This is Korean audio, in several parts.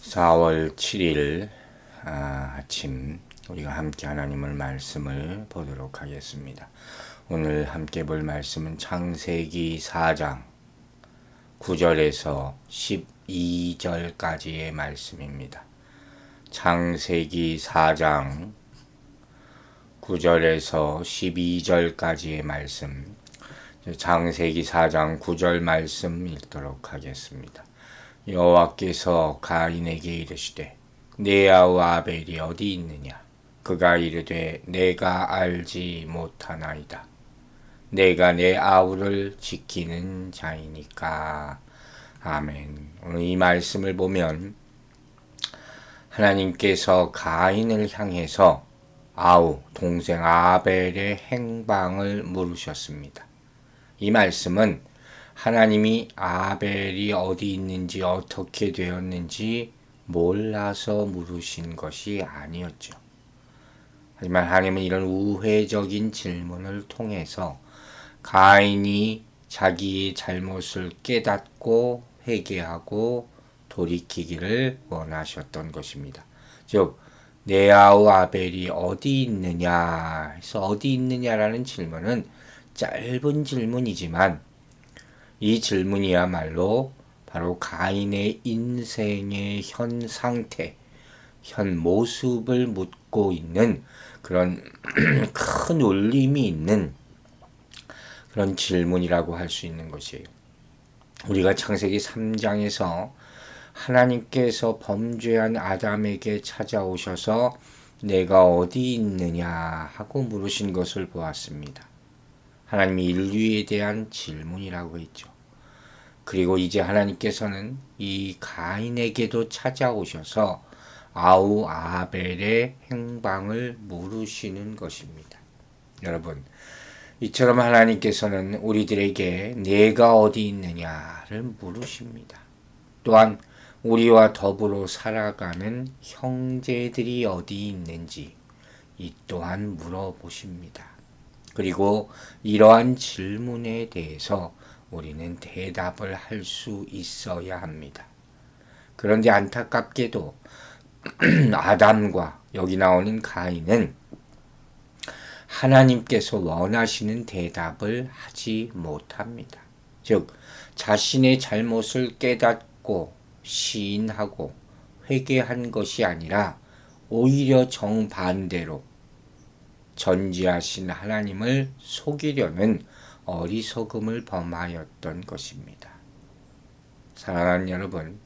4월 7일 아침 우리가 함께 하나님의 말씀을 보도록 하겠습니다. 오늘 함께 볼 말씀은 창세기 4장 9절에서 12절까지의 말씀입니다. 창세기 4장 9절에서 12절까지의 말씀, 창세기 4장 9절 말씀 읽도록 하겠습니다. 여호와께서 가인에게 이르시되 내 아우 아벨이 어디 있느냐? 그가 이르되 내가 알지 못하나이다. 내가 내 아우를 지키는 자이니까. 아멘. 오늘 이 말씀을 보면 하나님께서 가인을 향해서 아우 동생 아벨의 행방을 물으셨습니다. 이 말씀은 하나님이 아벨이 어디 있는지 어떻게 되었는지 몰라서 물으신 것이 아니었죠. 하지만 하나님은 이런 우회적인 질문을 통해서 가인이 자기의 잘못을 깨닫고 회개하고 돌이키기를 원하셨던 것입니다. 즉, 내 아우 아벨이 어디 있느냐 해서 어디 있느냐라는 질문은 짧은 질문이지만 이 질문이야말로 바로 가인의 인생의 현 상태, 현 모습을 묻고 있는 그런 큰 울림이 있는 그런 질문이라고 할 수 있는 것이에요. 우리가 창세기 3장에서 하나님께서 범죄한 아담에게 찾아오셔서 내가 어디 있느냐 하고 물으신 것을 보았습니다. 하나님이 인류에 대한 질문이라고 했죠. 그리고 이제 하나님께서는 이 가인에게도 찾아오셔서 아우 아벨의 행방을 물으시는 것입니다. 여러분, 이처럼 하나님께서는 우리들에게 내가 어디 있느냐를 물으십니다. 또한 우리와 더불어 살아가는 형제들이 어디 있는지 이 또한 물어보십니다. 그리고 이러한 질문에 대해서 우리는 대답을 할 수 있어야 합니다. 그런데 안타깝게도 아담과 여기 나오는 가인은 하나님께서 원하시는 대답을 하지 못합니다. 즉, 자신의 잘못을 깨닫고 시인하고 회개한 것이 아니라 오히려 정반대로 전지하신 하나님을 속이려는 어리석음을 범하였던 것입니다. 사랑하는 여러분,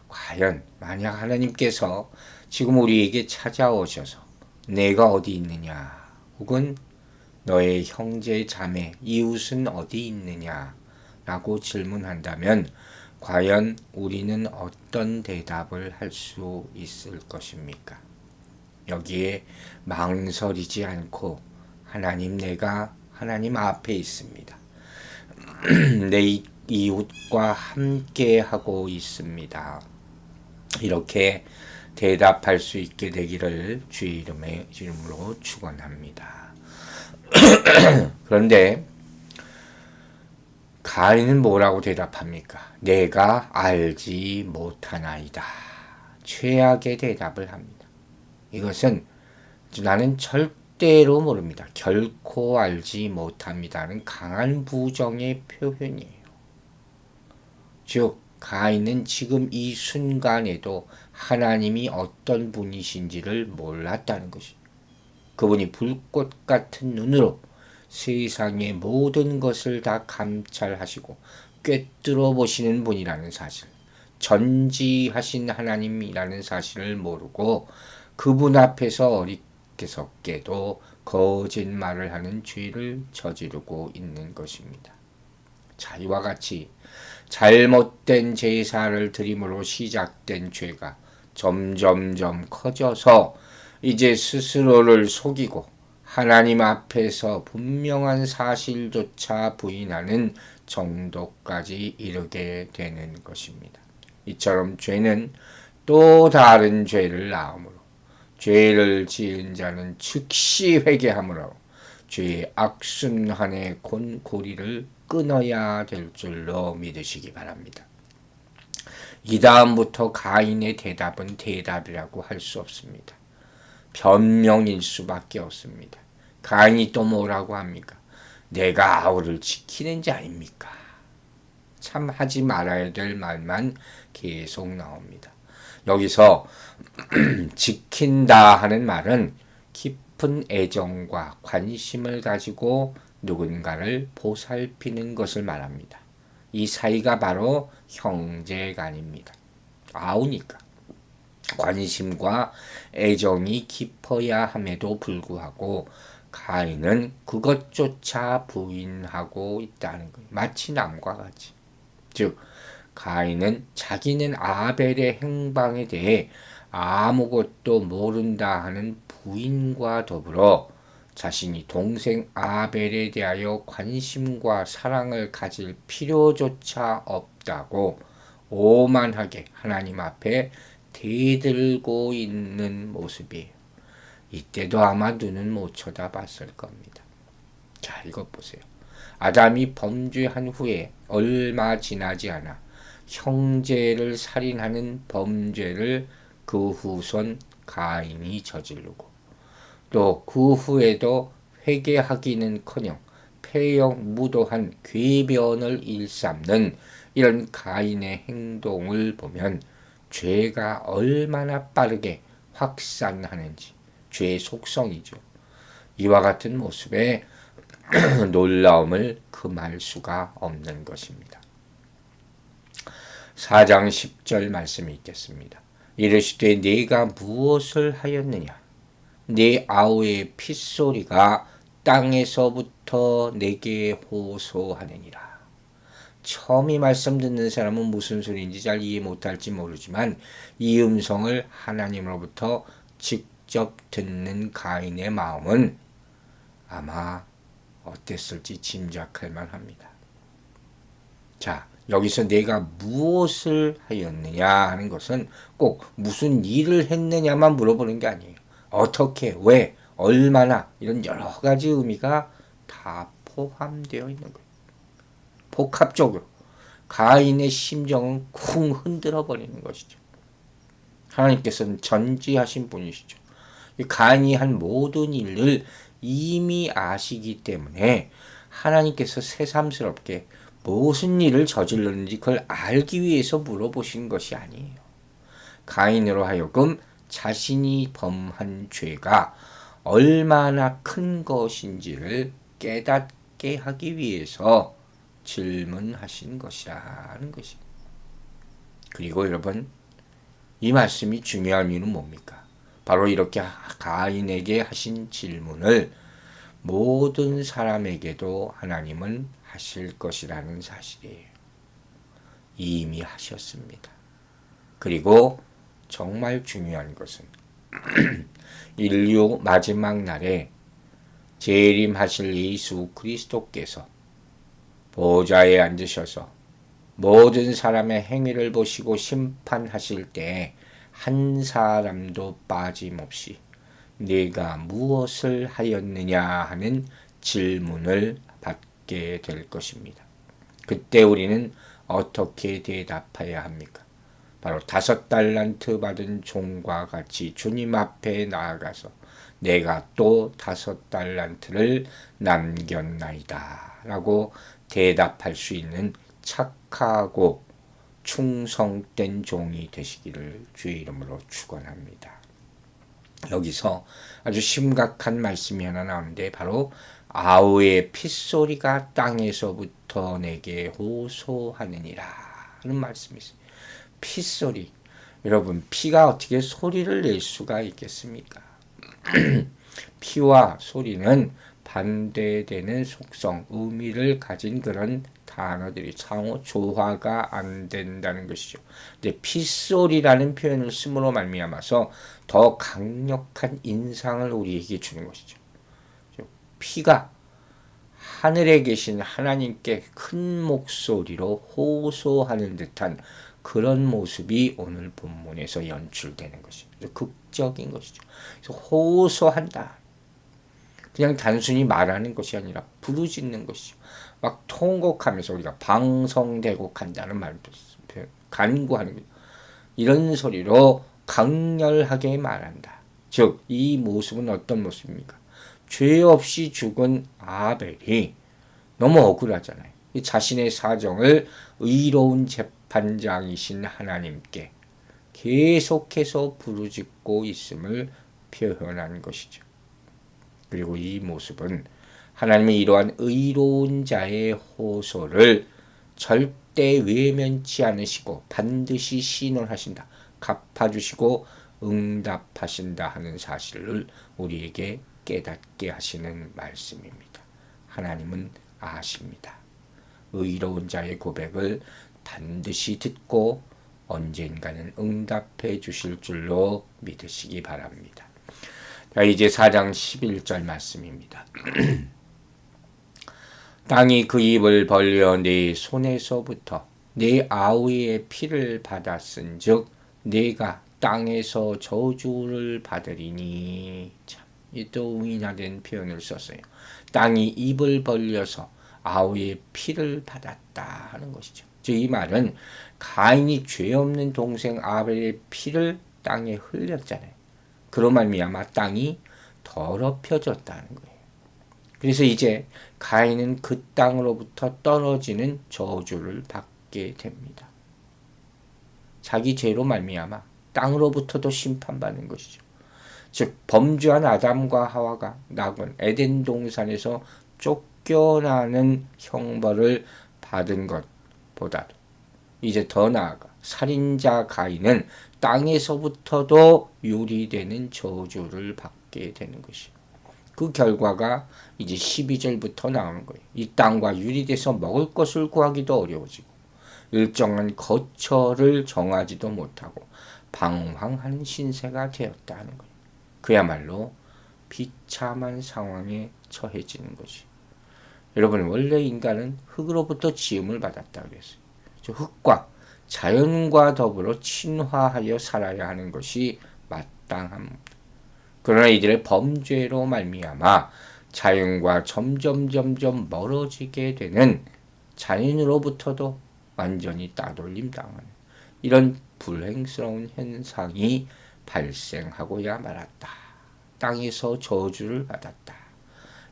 과연 만약 하나님께서 지금 우리에게 찾아오셔서 내가 어디 있느냐 혹은 너의 형제 자매 이웃은 어디 있느냐 라고 질문한다면 과연 우리는 어떤 대답을 할 수 있을 것입니까? 여기에 망설이지 않고 하나님, 내가 하나님 앞에 있습니다. 내 이웃과 함께 하고 있습니다. 이렇게 대답할 수 있게 되기를 주의 이름으로 축원합니다. 그런데 가인은 뭐라고 대답합니까? 내가 알지 못하나이다. 최악의 대답을 합니다. 이것은 나는 절대로 모릅니다. 결코 알지 못합니다는 강한 부정의 표현이에요. 즉, 가인은 지금 이 순간에도 하나님이 어떤 분이신지를 몰랐다는 것이죠. 그분이 불꽃 같은 눈으로 세상의 모든 것을 다 감찰하시고 꿰뚫어 보시는 분이라는 사실, 전지하신 하나님이라는 사실을 모르고 그분 앞에서 어리석게도 거짓말을 하는 죄를 저지르고 있는 것입니다. 자, 이와 같이 잘못된 제사를 드림으로 시작된 죄가 점점점 커져서 이제 스스로를 속이고 하나님 앞에서 분명한 사실조차 부인하는 정도까지 이르게 되는 것입니다. 이처럼 죄는 또 다른 죄를 낳으므로 죄를 지은 자는 즉시 회개하므로 죄의 악순환의 고리를 끊어야 될 줄로 믿으시기 바랍니다. 이 다음부터 가인의 대답은 대답이라고 할 수 없습니다. 변명일 수밖에 없습니다. 가인이 또 뭐라고 합니까? 내가 아우를 지키는 자입니까? 참 하지 말아야 될 말만 계속 나옵니다. 여기서 지킨다 하는 말은 깊은 애정과 관심을 가지고 누군가를 보살피는 것을 말합니다. 이 사이가 바로 형제간입니다. 아우니까. 관심과 애정이 깊어야 함에도 불구하고 가인은 그것조차 부인하고 있다는 거예요. 마치 남과 같이. 즉 가인은 자기는 아벨의 행방에 대해 아무것도 모른다 하는 부인과 더불어 자신이 동생 아벨에 대하여 관심과 사랑을 가질 필요조차 없다고 오만하게 하나님 앞에 대들고 있는 모습이에요. 이때도 아마 눈은 못 쳐다봤을 겁니다. 자, 이것 보세요. 아담이 범죄한 후에 얼마 지나지 않아 형제를 살인하는 범죄를 그 후손 가인이 저지르고 또 그 후에도 회개하기는커녕 폐역무도한 궤변을 일삼는 이런 가인의 행동을 보면 죄가 얼마나 빠르게 확산하는지, 죄의 속성이죠. 이와 같은 모습에 놀라움을 금할 수가 없는 것입니다. 4장 10절 말씀이 있겠습니다. 이르시되 네가 무엇을 하였느냐? 네 아우의 핏소리가 땅에서부터 내게 호소하느니라. 처음 이 말씀 듣는 사람은 무슨 소리인지 잘 이해 못할지 모르지만 이 음성을 하나님으로부터 직접 듣는 가인의 마음은 아마 어땠을지 짐작할 만합니다. 자, 여기서 내가 무엇을 하였느냐 하는 것은 꼭 무슨 일을 했느냐만 물어보는 게 아니에요. 어떻게, 왜, 얼마나 이런 여러 가지 의미가 다 포함되어 있는 거예요. 복합적으로 가인의 심정은 쿵 흔들어 버리는 것이죠. 하나님께서는 전지하신 분이시죠. 가인이 한 모든 일을 이미 아시기 때문에 하나님께서 새삼스럽게 무슨 일을 저질렀는지 그걸 알기 위해서 물어보신 것이 아니에요. 가인으로 하여금 자신이 범한 죄가 얼마나 큰 것인지를 깨닫게 하기 위해서 질문하신 것이라는 것이. 그리고 여러분, 이 말씀이 중요한 이유는 뭡니까? 바로 이렇게 가인에게 하신 질문을 모든 사람에게도 하나님은 하실 것이라는 사실이에요. 이미 하셨습니다. 그리고 정말 중요한 것은 인류 마지막 날에 재림하실 예수 그리스도께서 보좌에 앉으셔서 모든 사람의 행위를 보시고 심판하실 때 한 사람도 빠짐없이 네가 무엇을 하였느냐 하는 질문을 받게 될 것입니다. 그때 우리는 어떻게 대답해야 합니까? 바로 5달란트 받은 종과 같이 주님 앞에 나아가서 내가 또 5달란트를 남겼나이다 라고 대답할 수 있는 착하고 충성된 종이 되시기를 주의 이름으로 축원합니다. 여기서 아주 심각한 말씀이 하나 나오는데 바로 아우의 핏소리가 땅에서부터 내게 호소하느니라 하는 말씀이 있어요. 핏소리. 여러분, 피가 어떻게 소리를 낼 수가 있겠습니까? 피와 소리는 반대되는 속성, 의미를 가진 그런 단어들이 상호 조화가 안 된다는 것이죠. 근데 핏소리라는 표현을 쓰므로 말미암아서 더 강력한 인상을 우리에게 주는 것이죠. 피가 하늘에 계신 하나님께 큰 목소리로 호소하는 듯한 그런 모습이 오늘 본문에서 연출되는 것입니다. 극적인 것이죠. 그래서 호소한다. 그냥 단순히 말하는 것이 아니라 부르짖는 것이죠. 막 통곡하면서 우리가 방성대곡한다는 말, 간구하는 거죠. 이런 소리로 강렬하게 말한다. 즉, 이 모습은 어떤 모습입니까? 죄 없이 죽은 아벨이 너무 억울하잖아요. 자신의 사정을 의로운 재판장이신 하나님께 계속해서 부르짖고 있음을 표현한 것이죠. 그리고 이 모습은 하나님의 이러한 의로운 자의 호소를 절대 외면치 않으시고 반드시 신원하신다, 갚아주시고 응답하신다 하는 사실을 우리에게 깨닫게 하시는 말씀입니다. 하나님은 아십니다. 의로운 자의 고백을 반드시 듣고 언젠가는 응답해 주실 줄로 믿으시기 바랍니다. 자, 이제 4장 11절 말씀입니다. 땅이 그 입을 벌려 네 손에서부터 네 아우의 피를 받았은즉 네가 땅에서 저주를 받으리니. 참, 또 의인화된 표현을 썼어요. 땅이 입을 벌려서 아우의 피를 받았다 하는 것이죠. 즉, 이 말은 가인이 죄 없는 동생 아벨의 피를 땅에 흘렸잖아요. 그로 말미암아 땅이 더럽혀졌다는 거예요. 그래서 이제 가인은 그 땅으로부터 떨어지는 저주를 받게 됩니다. 자기 죄로 말미암아 땅으로부터도 심판받는 것이죠. 즉, 범죄한 아담과 하와가 낙원 에덴 동산에서 쫓겨나는 형벌을 받은 것보다도 이제 더 나아가 살인자 가인은 땅에서부터도 유리되는 저주를 받게 되는 것이요. 그 결과가 이제 12절부터 나오는 거예요. 이 땅과 유리돼서 먹을 것을 구하기도 어려워지고 일정한 거처를 정하지도 못하고 방황하는 신세가 되었다 하는 거예요. 그야말로 비참한 상황에 처해지는 것이. 여러분, 원래 인간은 흙으로부터 지음을 받았다 그랬어요. 흙과 자연과 더불어 친화하여 살아야 하는 것이 마땅합니다. 그러나 이들의 범죄로 말미암아 자연과 점점 멀어지게 되는, 자연으로부터도 완전히 따돌림 당하는 이런 불행스러운 현상이 발생하고야 말았다. 땅에서 저주를 받았다.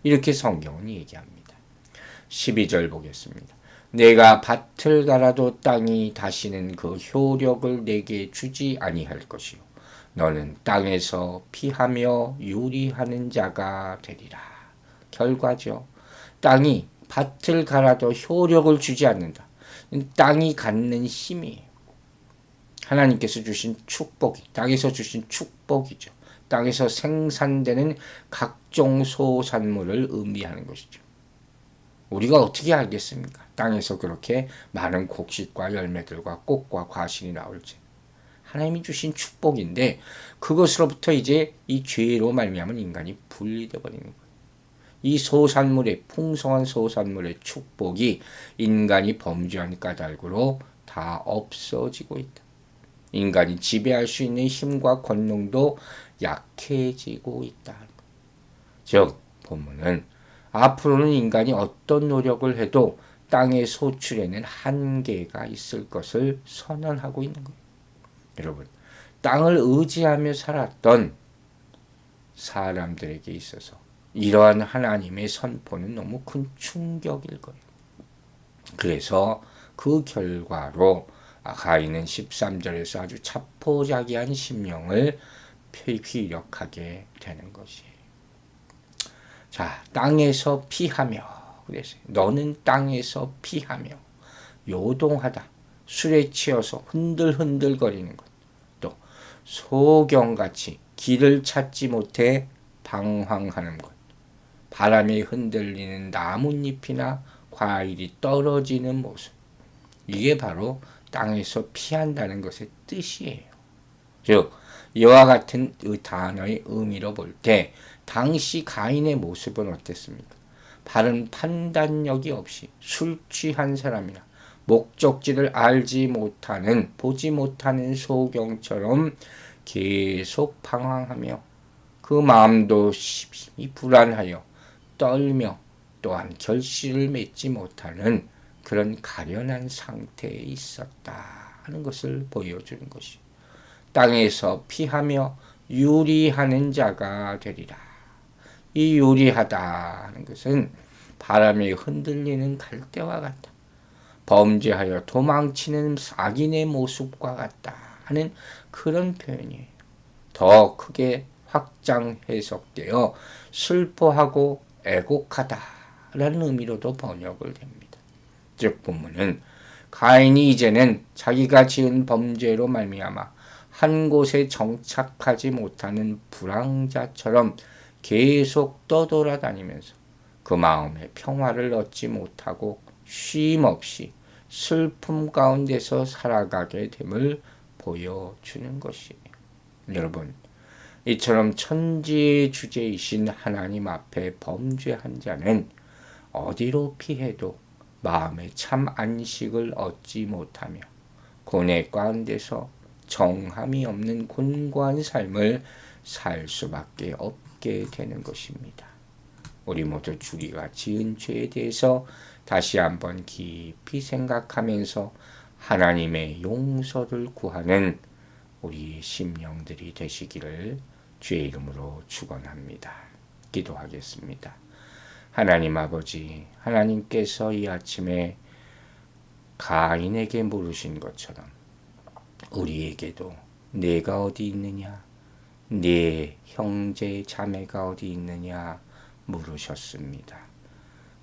이렇게 성경은 얘기합니다. 12절 보겠습니다. 내가 밭을 갈아도 땅이 다시는 그 효력을 내게 주지 아니할 것이요 너는 땅에서 피하며 유리하는 자가 되리라. 결과죠. 땅이 밭을 갈아도 효력을 주지 않는다. 땅이 갖는 힘이에요. 하나님께서 주신 축복이, 땅에서 주신 축복이죠. 땅에서 생산되는 각종 소산물을 의미하는 것이죠. 우리가 어떻게 알겠습니까? 땅에서 그렇게 많은 곡식과 열매들과 꽃과 과실이 나올지. 하나님이 주신 축복인데 그것으로부터 이제 이 죄로 말미암은 인간이 분리되어 버리는 거예요. 이 소산물의, 풍성한 소산물의 축복이 인간이 범죄한 까닭으로 다 없어지고 있다. 인간이 지배할 수 있는 힘과 권능도 약해지고 있다. 즉, 본문은 앞으로는 인간이 어떤 노력을 해도 땅의 소출에는 한계가 있을 것을 선언하고 있는 거예요. 여러분, 땅을 의지하며 살았던 사람들에게 있어서 이러한 하나님의 선포는 너무 큰 충격일 거예요. 그래서 그 결과로 가인은 13절에서 아주 자포자기한 심령을 피력하게 되는 것이에요. 자, 땅에서 피하며, 그래서 너는 땅에서 피하며 요동하다, 술에 취해서 흔들흔들거리는 것, 또 소경같이 길을 찾지 못해 방황하는 것, 바람에 흔들리는 나뭇잎이나 과일이 떨어지는 모습, 이게 바로 땅에서 피한다는 것의 뜻이에요. 즉, 이와 같은 이 단어의 의미로 볼 때 당시 가인의 모습은 어땠습니까? 바른 판단력이 없이 술 취한 사람이나 목적지를 알지 못하는, 보지 못하는 소경처럼 계속 방황하며 그 마음도 심히 불안하여 떨며 또한 결실을 맺지 못하는 그런 가련한 상태에 있었다 하는 것을 보여주는 것이. 땅에서 피하며 유리하는 자가 되리라. 이 유리하다 하는 것은 바람에 흔들리는 갈대와 같다. 범죄하여 도망치는 악인의 모습과 같다 하는 그런 표현이에요. 더 크게 확장 해석되어 슬퍼하고 애곡하다라는 의미로도 번역을 됩니다. 즉 본문은 가인이 이제는 자기가 지은 범죄로 말미암아 한 곳에 정착하지 못하는 불황자처럼 계속 떠돌아다니면서 그 마음의 평화를 얻지 못하고 쉼없이 슬픔 가운데서 살아가게 됨을 보여주는 것이에요. 여러분, 이처럼 천지의 주제이신 하나님 앞에 범죄한 자는 어디로 피해도 마음의 참 안식을 얻지 못하며 고뇌 가운데서 정함이 없는 곤고한 삶을 살 수밖에 없게 되는 것입니다. 우리 모두 우리가 지은 죄에 대해서 다시 한번 깊이 생각하면서 하나님의 용서를 구하는 우리 심령들이 되시기를 주의 이름으로 축원합니다. 기도하겠습니다. 하나님 아버지, 하나님께서 이 아침에 가인에게 물으신 것처럼 우리에게도 내가 어디 있느냐, 네 형제 자매가 어디 있느냐 물으셨습니다.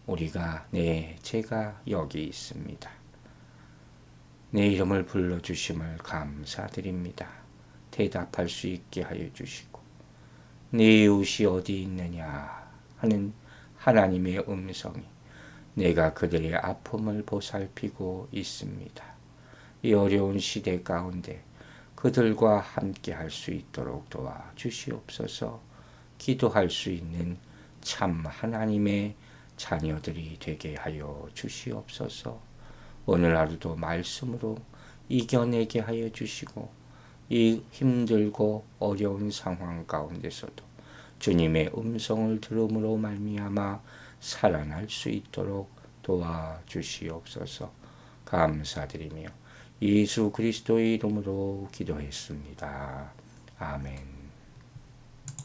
우리가 제가 여기 있습니다. 내 이름을 불러주심을 감사드립니다. 대답할 수 있게 하여 주시고 내 이웃이 어디 있느냐 하는 하나님의 음성이 내가 그들의 아픔을 보살피고 있습니다. 이 어려운 시대 가운데 그들과 함께 할 수 있도록 도와주시옵소서. 기도할 수 있는 참 하나님의 자녀들이 되게 하여 주시옵소서. 오늘 하루도 말씀으로 이겨내게 하여 주시고 이 힘들고 어려운 상황 가운데서도 주님의 음성을 들음으로 말미암아 살아날 수 있도록 도와주시옵소서. 감사드리며 예수 그리스도의 이름으로 기도했습니다. 아멘.